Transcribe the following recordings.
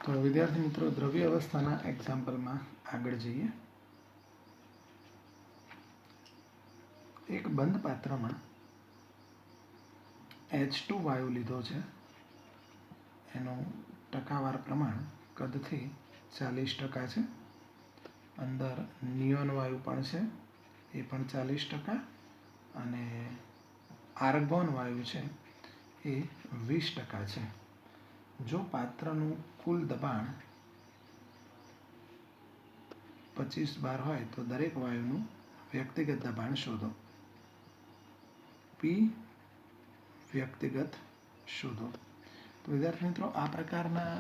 તો વિદ્યાર્થી મિત્રો દ્રવ્ય અવસ્થાના એક્ઝામ્પલમાં આગળ જઈએ. એક બંધ પાત્રમાં H2 વાયુ લીધો છે. એનું ટકાવાર પ્રમાણ કદથી 40% છે. અંદર નિયોન વાયુ પણ છે, એ પણ 40%, અને આર્ગોન વાયુ છે એ 20% છે. જો પાત્રનું કુલ દબાણ 25 બાર હોય તો દરેક વાયુનું વ્યક્તિગત દબાણ શોધો. P વ્યક્તિગત શોધો. તો વિદ્યાર્થી મિત્રો આ પ્રકારના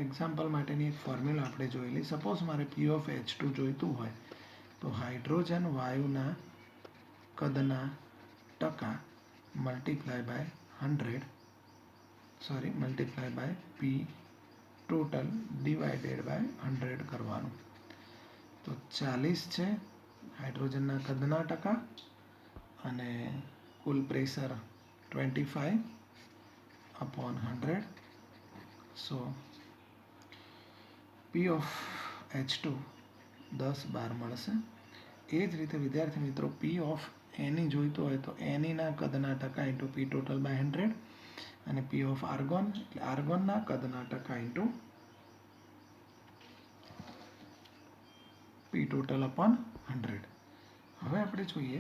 એક્ઝામ્પલ માટેની એક ફોર્મ્યુલા આપણે જોયેલી. સપોઝ મારે P of H2 જોઈતું હોય તો હાઇડ્રોજન વાયુના કદના ટકા multiply by 100 P total divided by 100 કરવાનું. તો 40 છે હાઇડ્રોજનના કદના ટકા અને કુલ pressure 25/100. So P of H2 10 bar મળશે. એ જ રીતે વિદ્યાર્થી મિત્રો P of Ni જોઈતું હોય તો Niના કદના ટકા ઇન્ટુ P ટોટલ બાય 100 અને P of આર્ગોન એટલે આર્ગોનના કદના ટકા ઇન્ટુ P ટોટલ અપોન 100. હવે આપણે જોઈએ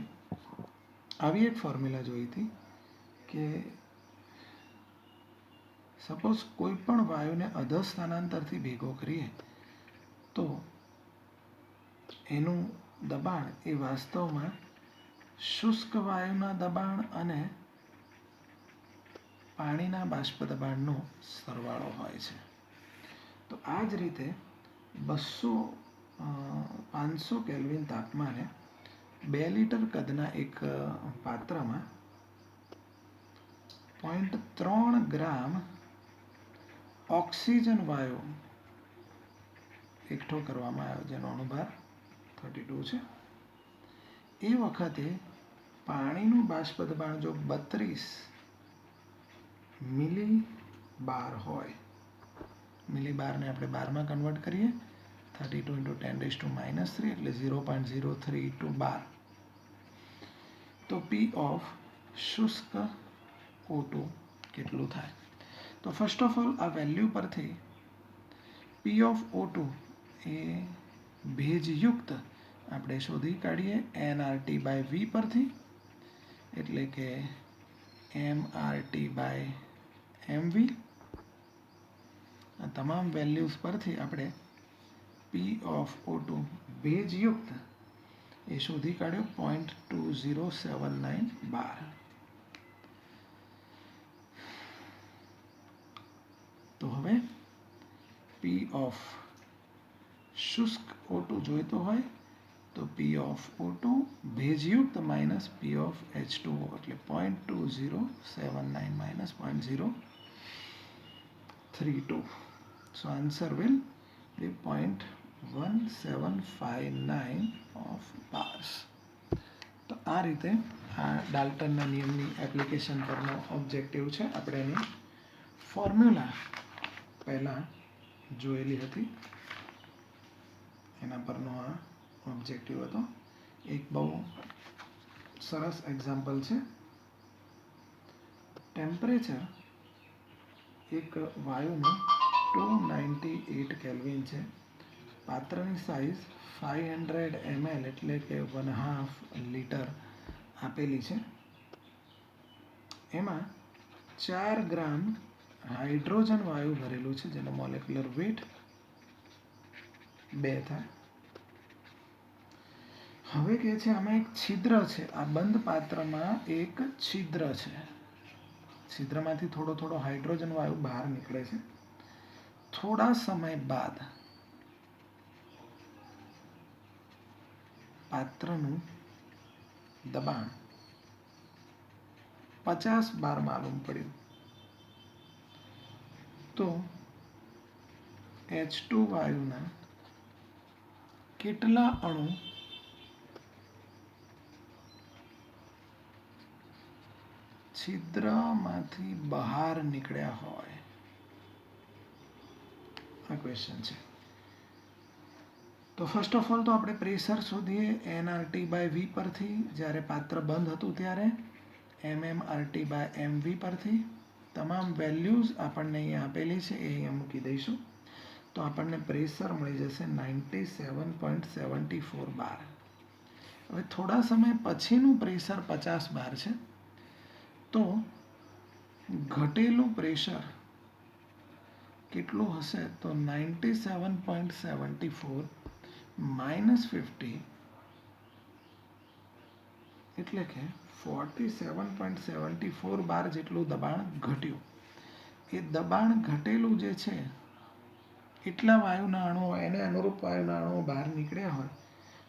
આવી એક ફોર્મ્યુલા જોઈ હતી કે સપોઝ કોઈ પણ વાયુને અધઃ સ્થાનાંતરથી ભેગો કરીએ તો એનું દબાણ એ વાસ્તવમાં શુષ્ક વાયુના દબાણ અને પાણીના બાષ્પ દબાણનો સરવાળો હોય છે. તો આ જ રીતે 500 કેલ્વિન તાપમાને 2 લિટર કદના એક પાત્રમાં 0.3 ગ્રામ ઓક્સિજન વાયુ એકઠો કરવામાં આવ્યો, જેનો અણુભાર 32 છે. એ વખતે પાણીનું બાષ્પ દબાણ જો 32 મિલીબાર હોય, મિલીબારને આપણે બારમાં કન્વર્ટ કરીએ 32 × 10⁻³ એટલે 0.032 બાર. તો P of શુષ્ક O2 કેટલું થાય? તો ફર્સ્ટ ઓફ ઓલ આ વેલ્યુ પરથી P of O2 એ ભેજયુક્ત આપણે શોધી કાઢીએ nRT/V પરથી, એટલે કે mRT/mV. આ તમામ વેલ્યુઝ પરથી આપણે P of O2 ભેજયુક્ત એ શોધી કાઢ્યો 0.2079 બાર. તો હવે P of શુષ્ક O2 જોઈતો હોય તો P of O2 ભેજયુક્ત માઇનસ P of H2O એટલે 0.2079 0.032. So answer will be 0.1759 of bars. તો આ રીતે આ ડાલ્ટનના નિયમની એપ્લિકેશન પરનો ઓબ્જેક્ટિવ છે. આપણે એની ફોર્મ્યુલા પહેલાં જોયેલી હતી, એના પરનો આ ઓબ્જેક્ટિવ હતો. એક બહુ સરસ એક્ઝામ્પલ છે. ટેમ્પરેચર એક વાયુનું 298 કેલ્વિન છે. પાત્રની સાઇઝ 500 ml એટલે કે 1/2 લિટર આપેલી છે. એમાં 4 ગ્રામ હાઇડ્રોજન વાયુ ભરેલું છે, જેનો મોલેક્યુલર વેટ 2 થાય. હવે કે છે આમાં એક છિદ્ર છે. આ બંધ પાત્રમાં એક છિદ્ર છે. છિદ્રમાંથી થોડો થોડો હાઇડ્રોજન વાયુ બહાર નીકળે છે. થોડા સમય બાદ પાત્રનું દબાણ 50 બાર માલુમ પડ્યું. તો H2 વાયુના કેટલા અણુ છિદ્રમાંથી બહાર નીકળ્યા હોય ક્વેશ્ચન છે. તો ફર્સ્ટ ઓફ ઓલ તો આપણે પ્રેશર શોધીએ એનઆરટી બાય વી પરથી, જ્યારે પાત્ર બંધ હતું ત્યારે એમએમઆરટી બાય એમવી પરથી. તમામ વેલ્યુઝ આપણને અહીંયા આપેલી છે એ અહીંયા મૂકી દઈશું. તો આપણને પ્રેશર મળી જશે 97.74 બાર. હવે થોડા સમય પછીનું પ્રેશર 50 બાર છે. તો ઘટેલું પ્રેશર કેટલું હશે? તો 97.74 -50 એટલે કે 47.74 બાર જેટલું દબાણ ઘટ્યું. એ દબાણ ઘટેલું જે છે એટલા વાયુના અણુઓ, એને અનુરૂપ વાયુના અણુઓ બહાર નીકળ્યા હોય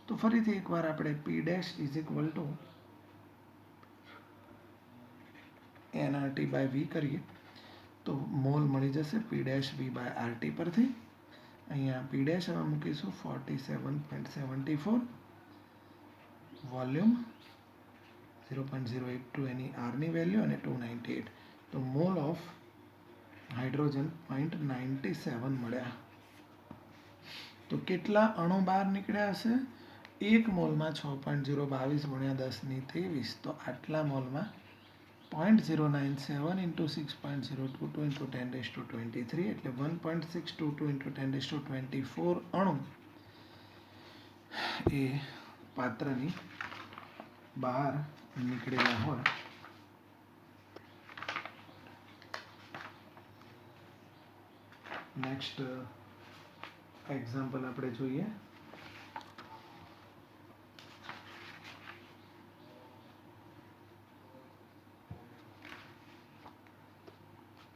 તો ફરીથી એકવાર આપણે P dash is equal to NRT by V કરીએ તો મોલ મળી જશે P dash V by RT પરથી. અહીંયા P ડેશ હવે મૂકીશું 47.74, વોલ્યુમ 0.082 એની આરની વેલ્યુ અને 298. તો મોલ ઓફ હાઇડ્રોજન 0.97 મળ્યા. તો કેટલા અણુ બહાર નીકળ્યા હશે? એક મોલમાં 6.022 ગુણ્યા 10⁻23. તો આટલા મોલમાં 0.097 into 6.022 into 10⁻23 એટલે 1.622 into 10⁻24 અણુ એ પાત્રની બહાર નીકળેલા હોય. નેક્સ્ટ એક્ઝામ્પલ આપણે જોઈએ.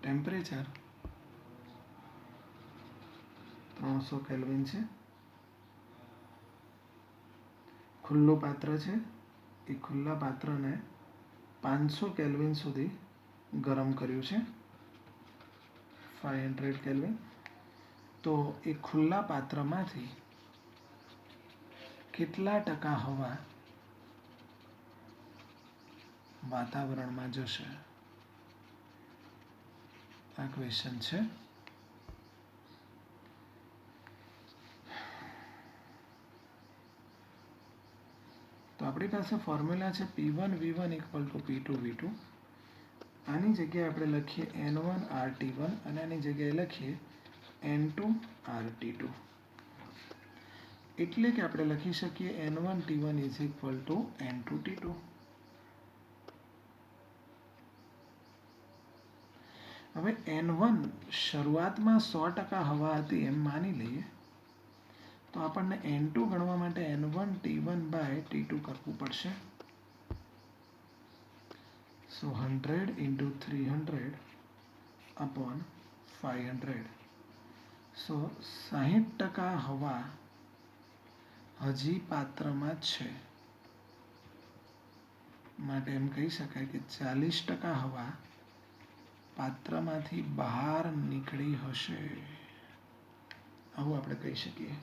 ટેમ્પરેચર 300 કેલ્વિન છે. ખુલ્લું પાત્ર છે. એ ખુલ્લા પાત્રને 500 કેલ્વિન સુધી ગરમ કર્યું છે, 500 કેલ્વિન. તો એ ખુલ્લા પાત્રમાંથી કેટલા ટકા હવા વાતાવરણમાં જશે? આ ક્વેશ્ચન છે. તો આપણી પાસે ફોર્મ્યુલા છે P1V1 = P2V2. આની જગ્યાએ આપણે લખીએ N1RT1 અને આની જગ્યાએ લખીએ N2RT2. એટલે કે આપણે લખી શકીએ N1T1 = N2T2. હવે N1 શરૂઆતમાં 100% હવા હતી એમ માની લઈએ તો આપણને N2 ગણવા માટે N1T1/T2 કરવું પડશે. સો 100 into 300 upon 500. સો 60% હવા હજી પાત્રમાં છે, માટે એમ કહી શકાય કે 40% હવા પાત્રમાંથી બહાર નીકળી હશે, આવું આપણે કહી શકીએ.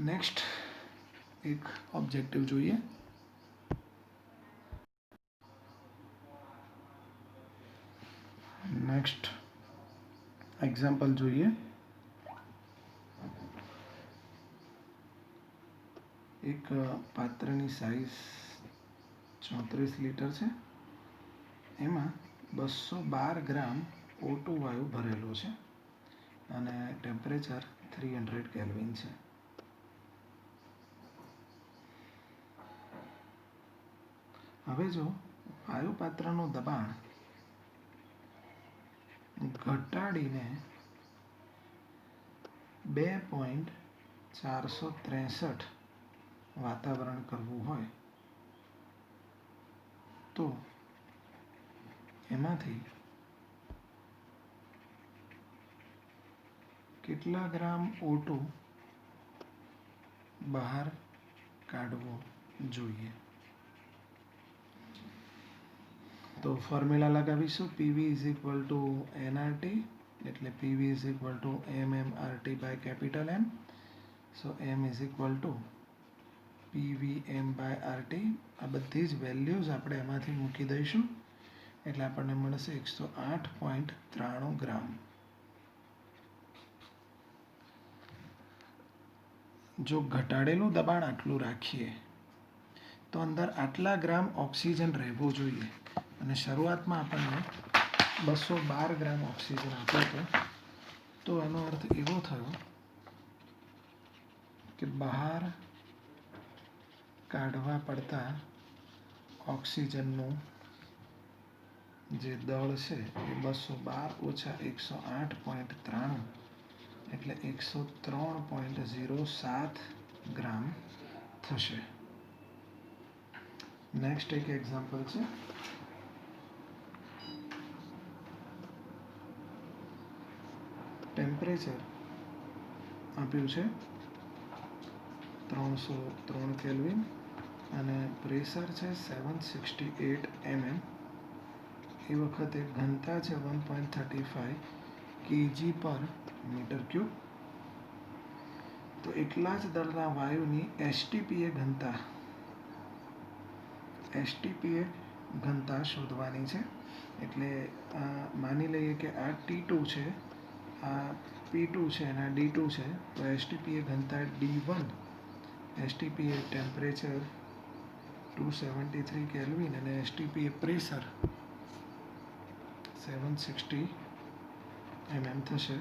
નેક્સ્ટ એક ઓબ્જેક્ટિવ જોઈએ. નેક્સ્ટ એક્ઝામ્પલ જોઈએ. એક પાત્રની સાઇઝ 34 લીટર છે. એમાં 212 ગ્રામ O2 વાયુ ભરેલો છે અને ટેમ્પરેચર 300 કેલ્વિન છે. હવે જો વાયુ પાત્રનું દબાણ ઘટાડીને 2.463 વાતાવરણ કરવું હોય તો એમાંથી કેટલા ગ્રામ O2 બહાર કાઢવો જોઈએ? તો ફોર્મ્યુલા લગાવીશું PV = nRT એટલે PV = mmRT/M. સો M = PVM/RT. આ બધી જ વેલ્યુઝ આપણે એમાંથી મૂકી દઈશું. એટલે આપણને મળશે 108.93 ગ્રામ. જો ઘટાડેલું દબાણ આટલું રાખીએ તો અંદર આટલા ગ્રામ ઓક્સિજન રહેવું જોઈએ અને શરૂઆતમાં આપણને 212 ગ્રામ ઓક્સિજન આપ્યો હતો. તો એનો અર્થ એવો થયો કે બહાર કાઢવા પડતા ઓક્સિજનનું જે દળ છે એ 212 - 108.93 એટલે 103.07 ગ્રામ થશે. નેક્સ્ટ એક એક્ઝામ્પલ છે. ટેમ્પરેચર આપ્યું છે 303 કેલ્વિન અને પ્રેશર છે 768 mm. એ વખતે ઘનતા છે 1.35 kg પર મીટર ક્યુબ. તો એટલા જ દળના વાયુની એસટીપીએ ઘનતા શોધવાની છે. એટલે માની લઈએ કે આ T2 છે, આ P2 છે અને આ D2 છે. તો એસટીપીએ ઘનતા D1, એસટીપીએ ટેમ્પરેચર 273 કેલ્વિન અને એસટીપીએ પ્રેશર 760 mm થશે.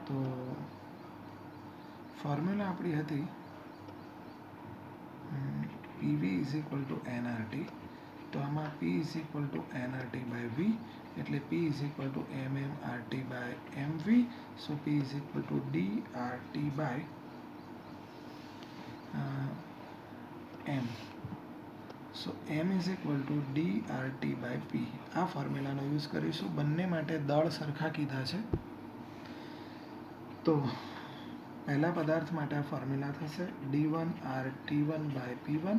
તો ફોર્મ્યુલા આપણી હતી PV = nRT. તો આમાં P = nRT/V એટલે P = mmRT/mV. સો P = DRT/m. સો m = DRT/P. આ ફોર્મ્યુલાનો યુઝ કરીશું. બંને માટે દળ સરખા કીધા છે. તો પહેલા પદાર્થ માટે આ ફોર્મ્યુલા થશે D1RT1/P1.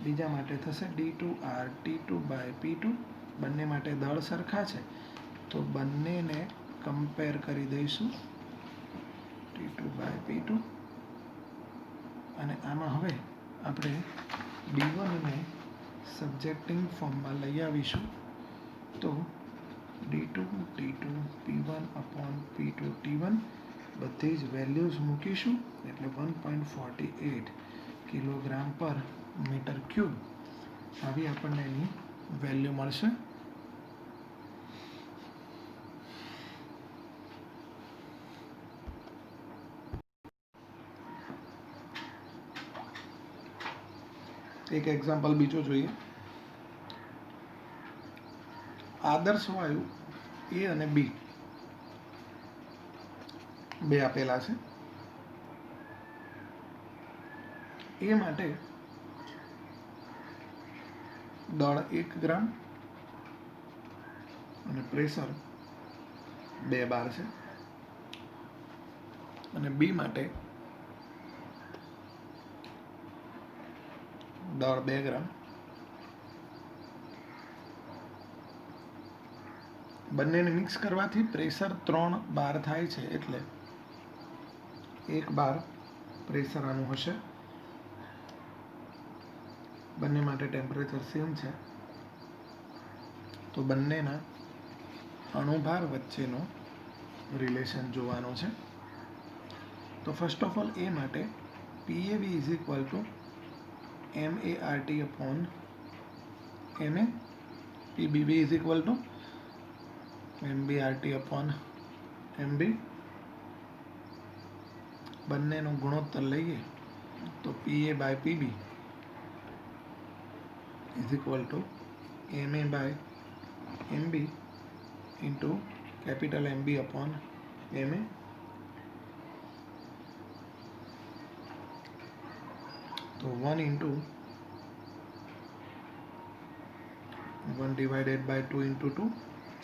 બીજા માટે થશે D2RT2/P2. બંને માટે દળ સરખા છે તો બંનેને કમ્પેર કરી દઈશું T2/P2. અને આમાં હવે આપણે D1 ને સબ્જેક્ટિંગ ફોર્મમાં લઈ આવીશું. તો D2 T2 P1/P2 T1 બધી જ વેલ્યુઝ મૂકીશું એટલે 1.48 કિલોગ્રામ પર મીટર ક્યુબ આવી આપણને એની વેલ્યુ મળશે. એક એક્ઝામ્પલ બીજો જોઈએ. આદર્શ વાયુ A અને B બે આપેલા છે. એ માટે દળ 1 ગ્રામ અને પ્રેશર 2 બાર છે. અને B માટે દળ 2 ગ્રામ. બંનેને મિક્સ કરવાથી પ્રેશર 3 બાર થાય છે એટલે 1 બાર પ્રેશર આનું હશે. બંને માટે ટેમ્પરેચર સેમ છે તો બંનેના અણુભાર વચ્ચેનો રિલેશન જોવાનો છે. તો ફર્સ્ટ ઓફ ઓલ એ માટે PAV = MART/MA. PBB = MBRT/MB. બંનેનો ગુણોત્તર લઈએ તો PA/PB = MA/MB × MB/MA. તો 1 × 1 / 2 × 2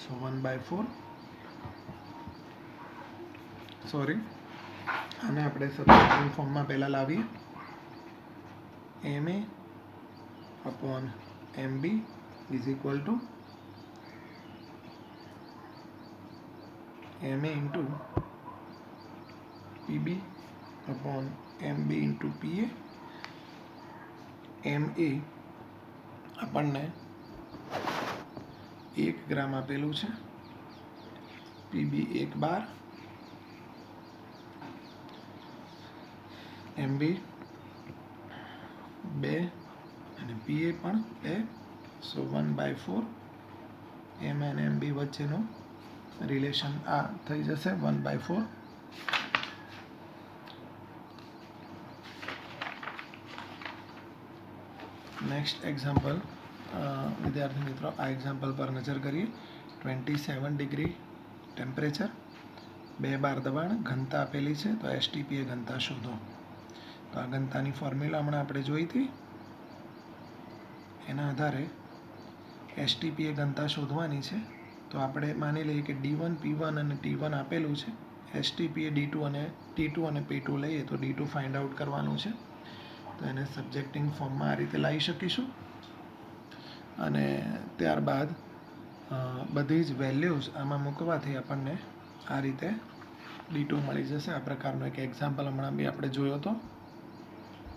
so 1/4. સોરી, આને આપણે સબસ્ટિટ્યુશન ફોર્મમાં પહેલાં લાવીએ. MA/MB = MA × PB/MB × PA. MA આપણને 1 ગ્રામ આપેલું છે, PB 1 બાર, MB 2 અને PA પણ 2. સો 1/4 M અને MB વચ્ચેનું રિલેશન આ થઈ જશે 1/4. નેક્સ્ટ એક્ઝામ્પલ વિદ્યાર્થી મિત્રો, આ એક્ઝામ્પલ પર નજર કરીએ. 27 ડિગ્રી ટેમ્પરેચર, 2 બાર દબાણ, ઘનતા આપેલી છે, તો STP એ ઘનતા શોધો. તો આ ઘનતાની ફોર્મ્યુલા હમણાં આપણે જોઈ હતી. એના આધારે STP એ ઘનતા શોધવાની છે. તો આપણે માની લઈએ કે D1, P1 અને T1 આપેલું છે. STP એ D2 અને T2 અને P2 લઈએ તો D2 ફાઇન્ડ આઉટ કરવાનું છે. તો એને સબ્જેક્ટિંગ ફોર્મમાં આ રીતે લાવી શકીશું અને ત્યારબાદ બધી જ વેલ્યુઝ આમાં મૂકવાથી આપણને આ રીતે D2 મળી જશે. આ પ્રકારનો એક એક્ઝામ્પલ હમણાં બી આપણે જોયો હતો.